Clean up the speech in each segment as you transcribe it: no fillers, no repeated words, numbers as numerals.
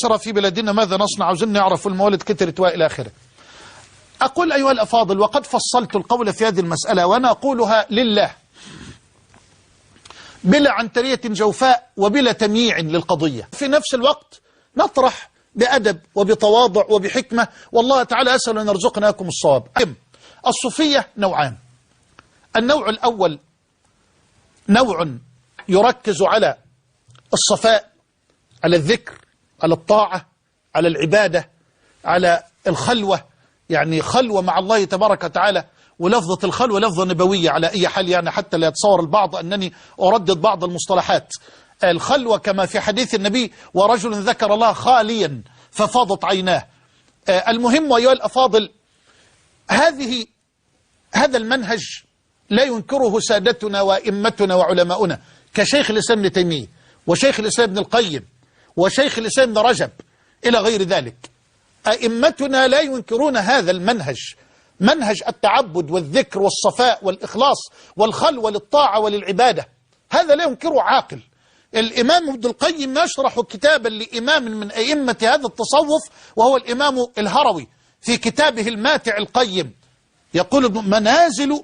انتشر في بلادنا ماذا نصنع؟ عاوزين نعرف الموالد كترت وإلى آخره. أقول أيها الأفاضل، وقد فصلت القول في هذه المسألة وأنا أقولها لله بلا عنترية جوفاء وبلا تمييع للقضية. في نفس الوقت نطرح بأدب وبتواضع وبحكمة، والله تعالى أسأل أن يرزقنا لكم الصواب. الصوفية نوعان. النوع الأول نوع يركز على الصفاء، على الذكر، على الطاعة، على العبادة، على الخلوة، يعني خلوة مع الله تبارك وتعالى. ولفظة الخلوة لفظة نبوية على أي حال، يعني حتى لا يتصور البعض أنني أردد بعض المصطلحات. الخلوة كما في حديث النبي: ورجل ذكر الله خاليا ففاضت عيناه. المهم أيها الأفاضل، هذا المنهج لا ينكره سادتنا وإمتنا وعلماؤنا كشيخ الإسلام ابن تيمية وشيخ الإسلام ابن القيم وشيخ الإسلام ابن رجب إلى غير ذلك. أئمتنا لا ينكرون هذا المنهج، منهج التعبد والذكر والصفاء والإخلاص والخلوة للطاعة وللعبادة. هذا لا ينكره عاقل. الإمام ابن القيم يشرح كتابا لإمام من أئمة هذا التصوف وهو الإمام الهروي في كتابه الماتع القيم، يقول: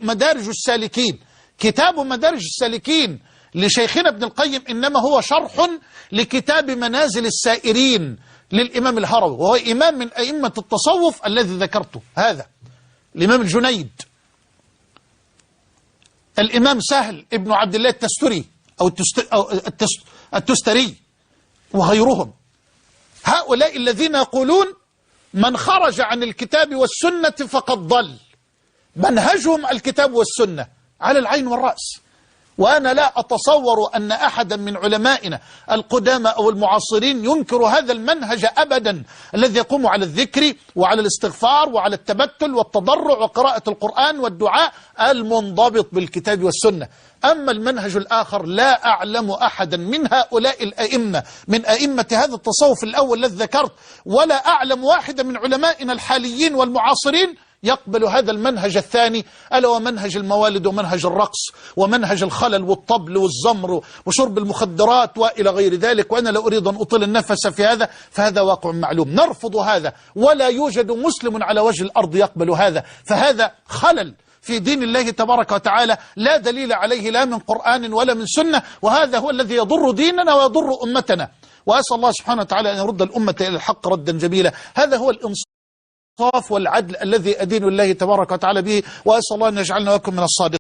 مدارج السالكين. كتاب مدارج السالكين لشيخنا ابن القيم إنما هو شرح لكتاب منازل السائرين للإمام الهروي، وهو إمام من أئمة التصوف الذي ذكرته، هذا الإمام الجنيد، الإمام سهل ابن عبد الله التستري أو التستري وغيرهم. هؤلاء الذين يقولون من خرج عن الكتاب والسنة فقد ضل، منهجهم الكتاب والسنة على العين والرأس. وأنا لا أتصور أن أحدا من علمائنا القدامى أو المعاصرين ينكر هذا المنهج أبدا، الذي يقوم على الذكر وعلى الاستغفار وعلى التبتل والتضرع وقراءة القرآن والدعاء المنضبط بالكتاب والسنة. أما المنهج الآخر لا أعلم أحدا من هؤلاء الأئمة من أئمة هذا التصوف الأول الذي ذكرت، ولا أعلم واحدا من علمائنا الحاليين والمعاصرين يقبل هذا المنهج الثاني، ألا ومنهج الموالد ومنهج الرقص ومنهج الخلل والطبل والزمر وشرب المخدرات وإلى غير ذلك. وأنا لا أريد أن أطيل النفس في هذا، فهذا واقع معلوم، نرفض هذا، ولا يوجد مسلم على وجه الأرض يقبل هذا. فهذا خلل في دين الله تبارك وتعالى لا دليل عليه لا من قرآن ولا من سنة، وهذا هو الذي يضر ديننا ويضر أمتنا. وأسأل الله سبحانه وتعالى أن يرد الأمة إلى الحق ردا جميلا. هذا هو الإنصاف والعدل الذي أدين الله تبارك وتعالى به، وأسأل الله أن يجعلنا وكم من الصادقين.